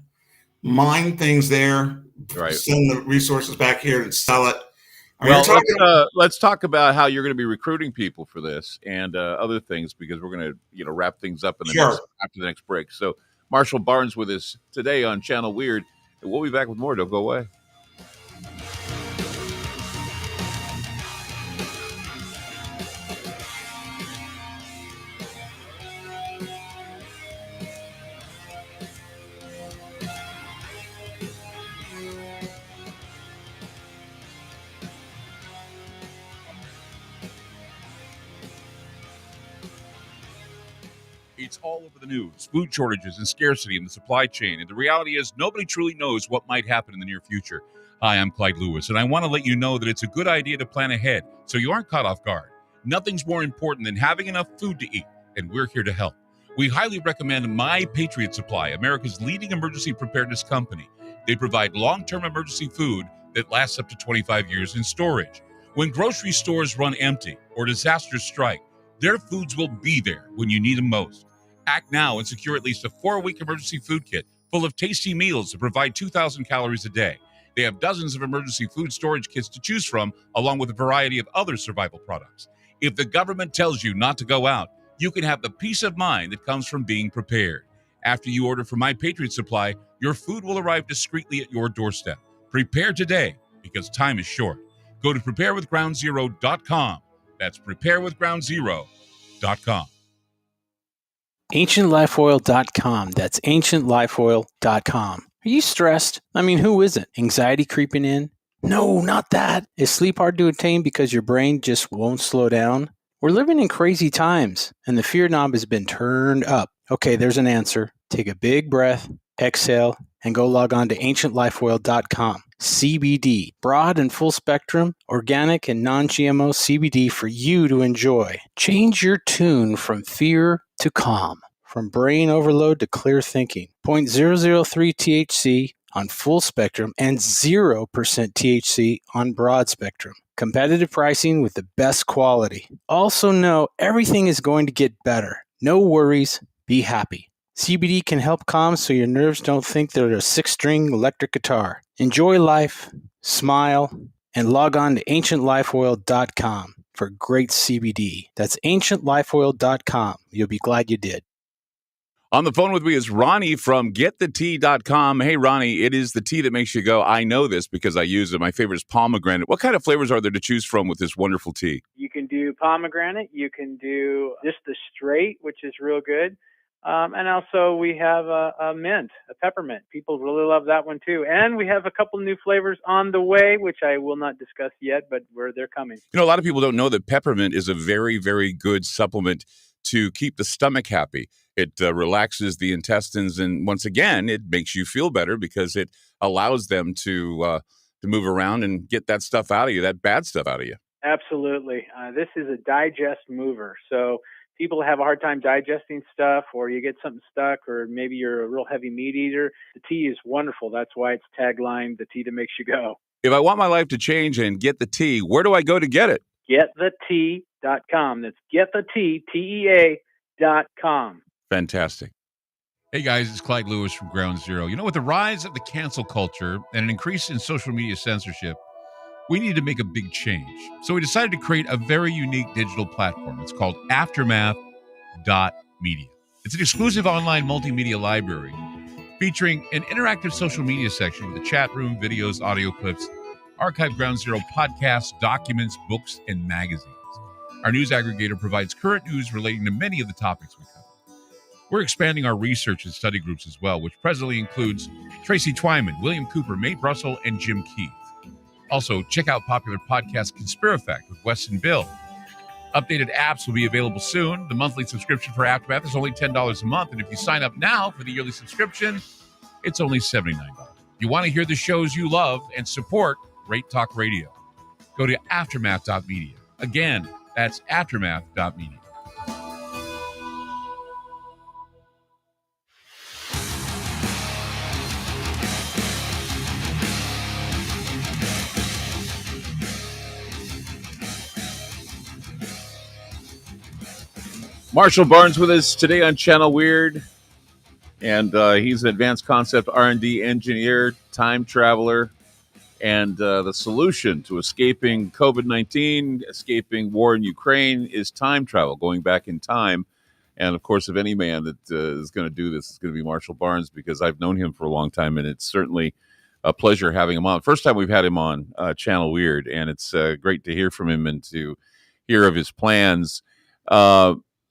mine things there, Right. send the resources back here and sell it. Let's talk about how you're going to be recruiting people for this and other things, because we're going to wrap things up after the next break. So Marshall Barnes with us today on Channel Weird, and we'll be back with more. Don't go away. It's all over the news. Food shortages and scarcity in the supply chain. And the reality is nobody truly knows what might happen in the near future. Hi, I'm Clyde Lewis, and I want to let you know that it's a good idea to plan ahead so you aren't caught off guard. Nothing's more important than having enough food to eat, and we're here to help. We highly recommend My Patriot Supply, America's leading emergency preparedness company. They provide long-term emergency food that lasts up to 25 years in storage. When grocery stores run empty or disasters strike, their foods will be there when you need them most. Act now and secure at least a 4-week emergency food kit full of tasty meals that provide 2,000 calories a day. They have dozens of emergency food storage kits to choose from, along with a variety of other survival products. If the government tells you not to go out, you can have the peace of mind that comes from being prepared. After you order from My Patriot Supply, your food will arrive discreetly at your doorstep. Prepare today, because time is short. Go to preparewithgroundzero.com. That's preparewithgroundzero.com. AncientLifeOil.com. That's AncientLifeOil.com. Are you stressed? I mean, who isn't? Anxiety creeping in? No, not that. Is sleep hard to attain because your brain just won't slow down? We're living in crazy times, and the fear knob has been turned up. Okay, there's an answer. Take a big breath, exhale, and go log on to AncientLifeOil.com. CBD, broad and full spectrum, organic and non-GMO CBD for you to enjoy. Change your tune from fear to calm, from brain overload to clear thinking. 0.003 THC on full spectrum and 0% THC on broad spectrum. Competitive pricing with the best quality. Also know everything is going to get better. No worries, be happy. CBD can help calm so your nerves don't think they're a 6-string electric guitar. Enjoy life, smile, and log on to AncientLifeOil.com for great CBD. That's AncientLifeOil.com. You'll be glad you did. On the phone with me is Ronnie from GetTheTea.com. Hey, Ronnie, it is the tea that makes you go, I know this because I use it. My favorite is pomegranate. What kind of flavors are there to choose from with this wonderful tea? You can do pomegranate. You can do just the straight, which is real good. And also we have a mint, a peppermint. People really love that one too. And we have a couple new flavors on the way, which I will not discuss yet, but they're coming. You know, a lot of people don't know that peppermint is a very, very good supplement to keep the stomach happy. It relaxes the intestines, and once again, it makes you feel better because it allows them to move around and get that stuff out of you, that bad stuff out of you. Absolutely. This is a digest mover. So people have a hard time digesting stuff, or you get something stuck, or maybe you're a real heavy meat eater. The tea is wonderful. That's why it's tagline, the tea that makes you go. If I want my life to change and get the tea, where do I go to get it? GetTheTea.com. That's GetTheTea.com. Fantastic. Hey guys, it's Clyde Lewis from Ground Zero. You know, with the rise of the cancel culture and an increase in social media censorship, we need to make a big change. So we decided to create a very unique digital platform. It's called Aftermath.media. It's an exclusive online multimedia library featuring an interactive social media section with a chat room, videos, audio clips, archived Ground Zero podcasts, documents, books, and magazines. Our news aggregator provides current news relating to many of the topics we cover. We're expanding our research and study groups as well, which presently includes Tracy Twyman, William Cooper, Mae Brussel, and Jim Keith. Also, check out popular podcast Conspirafact with Wes and Bill. Updated apps will be available soon. The monthly subscription for Aftermath is only $10 a month, and if you sign up now for the yearly subscription, it's only $79. You want to hear the shows you love and support Great Talk Radio. Go to Aftermath.media. Again, that's Aftermath.media. Marshall Barnes with us today on Channel Weird, and he's an advanced concept R&D engineer, time traveler, and the solution to escaping COVID-19, escaping war in Ukraine is time travel, going back in time. And of course, if any man that is going to do this is going to be Marshall Barnes, because I've known him for a long time, and it's certainly a pleasure having him on. First time we've had him on Channel Weird, and it's great to hear from him and to hear of his plans.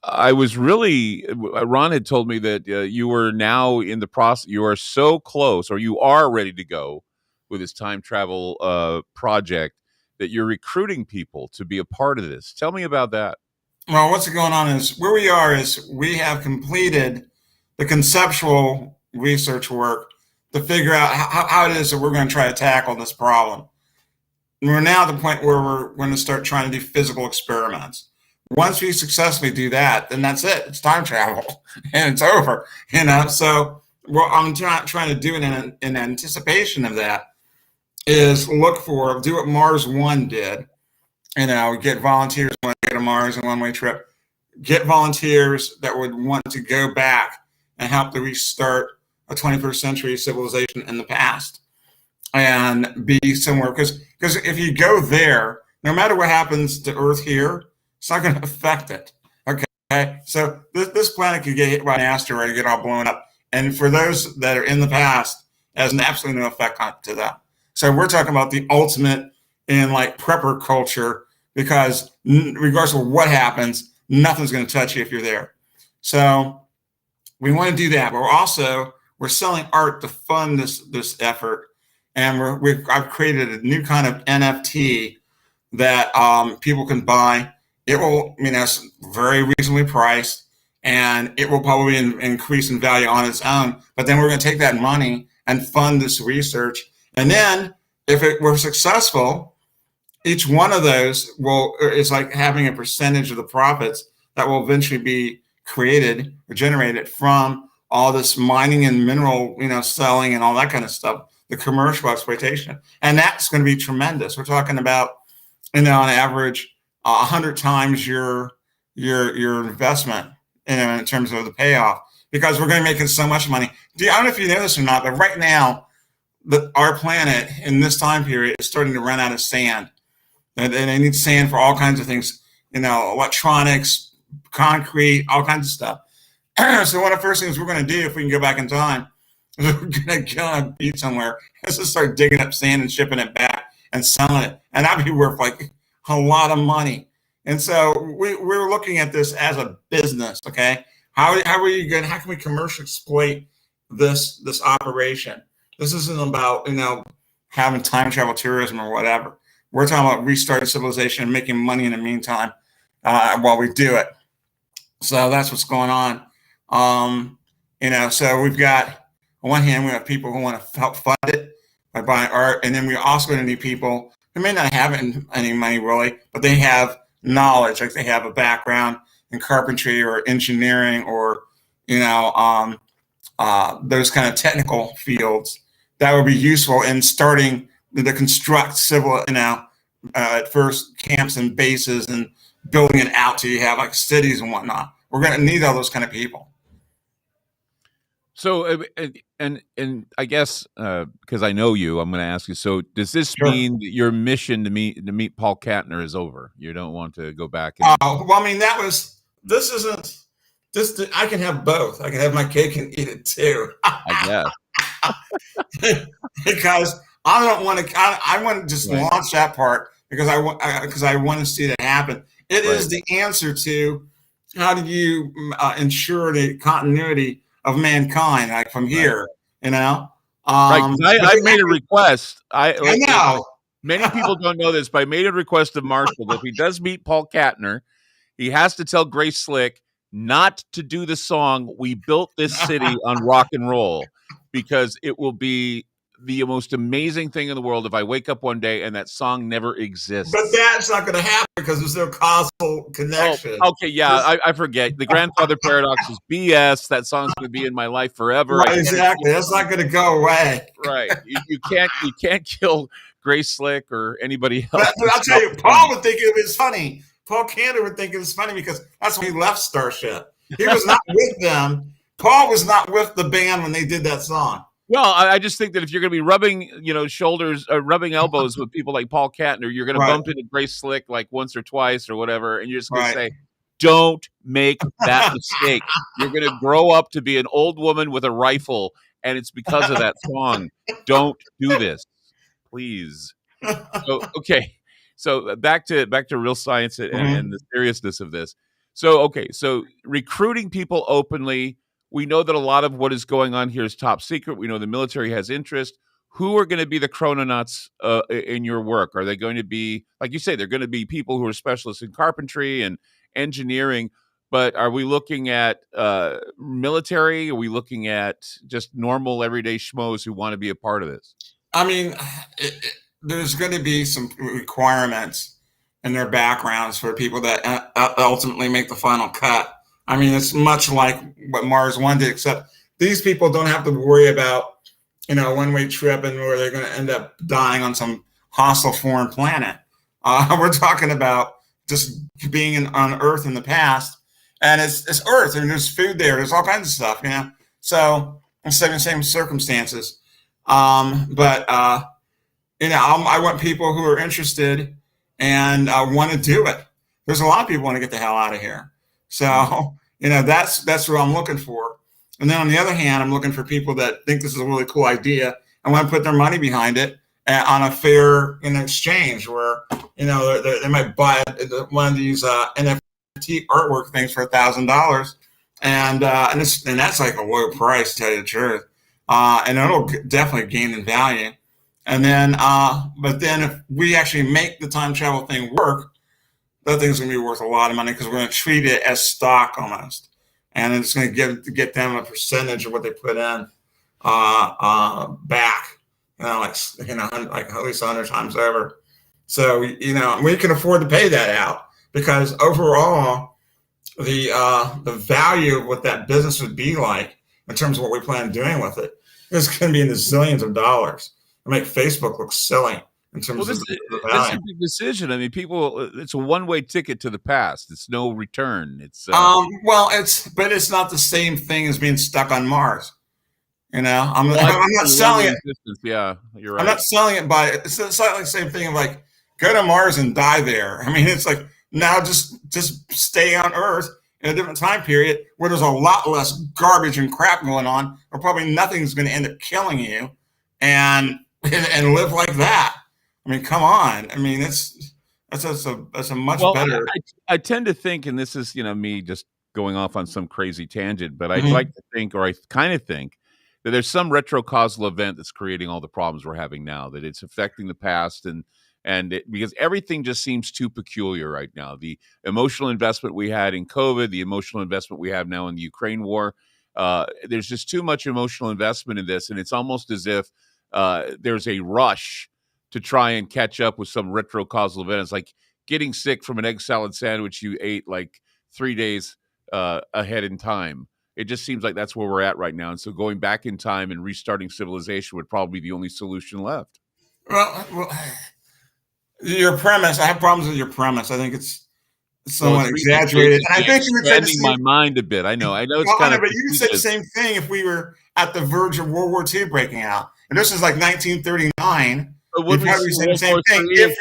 I was really, Ron had told me that you were now in the process, you are so close, or you are ready to go with this time travel project, that you're recruiting people to be a part of this. Tell me about that. Well, what's going on is where we are is we have completed the conceptual research work to figure out how it is that we're going to try to tackle this problem. And we're now at the point where we're going to start trying to do physical experiments. Once we successfully do that, then that's it. It's time travel and it's over, So what I'm trying to do in anticipation of that is do what Mars One did. Get volunteers want to go to Mars in a one-way trip. Get volunteers that would want to go back and help to restart a 21st century civilization in the past and be somewhere. Because if you go there, no matter what happens to Earth here, it's not going to affect it. Okay, so this planet could get hit by an asteroid and get all blown up. And for those that are in the past, it has absolutely no effect to them. So we're talking about the ultimate in like prepper culture, because regardless of what happens, nothing's going to touch you if you're there. So we want to do that, but we're selling art to fund this effort, and I've created a new kind of NFT that people can buy. It will, it's very reasonably priced, and it will probably increase in value on its own. But then we're going to take that money and fund this research, and then if we're successful, each one of those is like having a percentage of the profits that will eventually be created or generated from all this mining and mineral, selling and all that kind of stuff, the commercial exploitation. And that's going to be tremendous. We're talking about, on average, 100 times your investment, in terms of the payoff, because we're going to be making so much money. I don't know if you know this or not, but right now, our planet in this time period is starting to run out of sand. And they need sand for all kinds of things, electronics, concrete, all kinds of stuff. So one of the first things we're going to do if we can go back in time is we're going to go on a beach somewhere and just start digging up sand and shipping it back and selling it. And that'd be worth like a lot of money. And so we're looking at this as a business, okay? How can we commercially exploit this operation? This isn't about, having time travel tourism or whatever. We're talking about restarting civilization and making money in the meantime while we do it. So that's what's going on. So we've got, on one hand, we have people who want to help fund it by buying art. And then we're also going to need people who may not have any money really, but they have knowledge, like they have a background in carpentry or engineering or, those kind of technical fields that would be useful in starting to construct civil, at first camps and bases and building it out till you have like cities and whatnot. We're going to need all those kind of people. So, and I guess because I know you, I'm going to ask you. So, does this mean that your mission to meet Paul Kattner is over? You don't want to go back? I can have both. I can have my cake and eat it too. I guess. Because I don't want to. I want to just launch that part because I want to see that happen. It is the answer to how do you ensure the continuity of mankind, like from here, right. I made a request. I know. Many people don't know this, but I made a request of Marshall that if he does meet Paul Kattner, he has to tell Grace Slick not to do the song "We Built This City on Rock and Roll," because it will be the most amazing thing in the world if I wake up one day and that song never exists. But that's not going to happen because there's no causal connection. Oh, okay, yeah, I forget. The grandfather paradox is BS. That song's going to be in my life forever. Right, exactly. That's not going to go away. Right. You can't kill Grace Slick or anybody else. But I'll tell you, Paul would think it was funny. Paul Cantor would think it was funny because that's when he left Starship. He was not with them. Paul was not with the band when they did that song. Well, I just think that if you're going to be rubbing, shoulders, rubbing elbows with people like Paul Kantner, you're going to bump into Grace Slick like once or twice or whatever, and you're just going to say, don't make that mistake. You're going to grow up to be an old woman with a rifle, and it's because of that song. Don't do this, please. So back to real science and the seriousness of this. So recruiting people openly. We know that a lot of what is going on here is top secret. We know the military has interest. Who are going to be the chrononauts in your work? Are they going to be, like you say, they're going to be people who are specialists in carpentry and engineering, but are we looking at military? Are we looking at just normal everyday schmoes who want to be a part of this? I mean, there's going to be some requirements in their backgrounds for people that ultimately make the final cut. I mean, it's much like what Mars One did, except these people don't have to worry about, a one-way trip and where they're going to end up dying on some hostile foreign planet. We're talking about just being on Earth in the past, and it's Earth, and there's food there, there's all kinds of stuff, So it's the same circumstances, but I want people who are interested and want to do it. There's a lot of people want to get the hell out of here. So, that's what I'm looking for. And then on the other hand, I'm looking for people that think this is a really cool idea and want to put their money behind it on a fair exchange where, they might buy one of these NFT artwork things for $1,000. And that's like a low price, to tell you the truth. And it'll definitely gain in value. And then, but then if we actually make the time travel thing work, that thing's going to be worth a lot of money because we're going to treat it as stock almost. And it's going to get them a percentage of what they put in back, like at least 100 times over. So, we can afford to pay that out because overall, the value of what that business would be like in terms of what we plan on doing with it is going to be in the zillions of dollars. And make Facebook look silly. This is a big decision. I mean, it's a one-way ticket to the past. It's no return. It's but it's not the same thing as being stuck on Mars. I'm not selling it. Yeah, you're right. I'm not selling it it's not like the same thing of like go to Mars and die there. I mean, it's like now just stay on Earth in a different time period where there's a lot less garbage and crap going on, or probably nothing's going to end up killing you, and live like that. I mean, come on. I mean, that's a much better. I tend to think, and this is me just going off on some crazy tangent, but I'd like to think, or I kind of think, that there's some retrocausal event that's creating all the problems we're having now. That it's affecting the past, because everything just seems too peculiar right now. The emotional investment we had in COVID, the emotional investment we have now in the Ukraine war, there's just too much emotional investment in this, and it's almost as if there's a rush to try and catch up with some retrocausal event. It's like getting sick from an egg salad sandwich you ate like 3 days ahead in time. It just seems like that's where we're at right now. And so going back in time and restarting civilization would probably be the only solution left. Well, your premise, I have problems with your premise. I think it's somewhat exaggerated. And I think you would say my mind a bit. I know it's kind of. But you could say the same thing if we were at the verge of World War II breaking out. And this is like 1939. But would we say the same thing if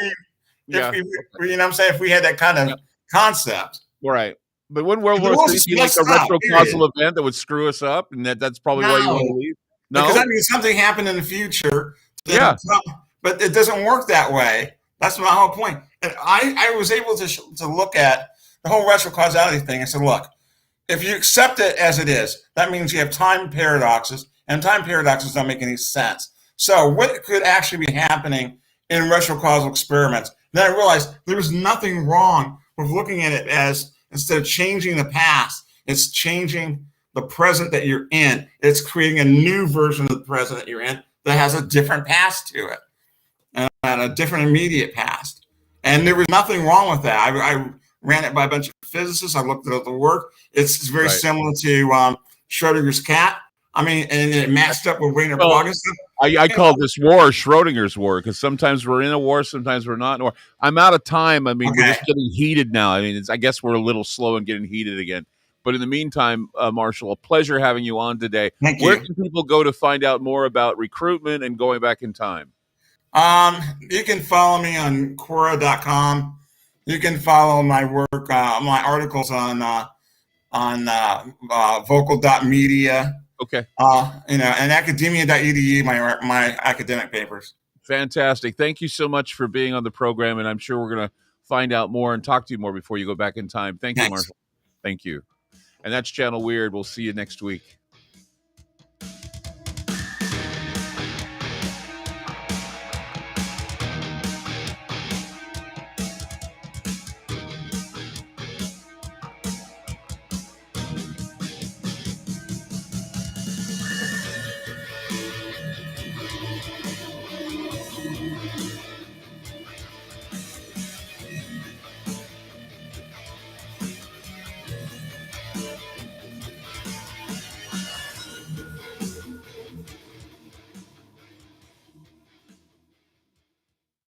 we had that kind of concept. Right. But wouldn't World War III be like a retrocausal event that would screw us up? And that's probably why you want to leave? No. Because that means something happened in the future. But it doesn't work that way. That's my whole point. And I was able to look at the whole retrocausality thing and said, look, if you accept it as it is, that means you have time paradoxes, and time paradoxes don't make any sense. So what could actually be happening in retrocausal experiments? Then I realized there was nothing wrong with looking at it as, instead of changing the past, it's changing the present that you're in. It's creating a new version of the present that you're in that has a different past to it and a different immediate past. And there was nothing wrong with that. I ran it by a bunch of physicists. I looked at the work. It's very similar to Schrodinger's cat. I mean, and it matched up with Wiener Plug and stuff. I call this war Schrodinger's war, because sometimes we're in a war, sometimes we're not in a war. I'm out of time. I mean, we're just getting heated now. I mean, I guess we're a little slow in getting heated again. But in the meantime, Marshall, a pleasure having you on today. Where can people go to find out more about recruitment and going back in time? You can follow me on Quora.com. You can follow my work, my articles on vocal.media. Okay. And academia.edu, my academic papers. Fantastic. Thank you so much for being on the program, and I'm sure we're going to find out more and talk to you more before you go back in time. Thank you, Marshall. Thank you. And that's Channel Weird. We'll see you next week.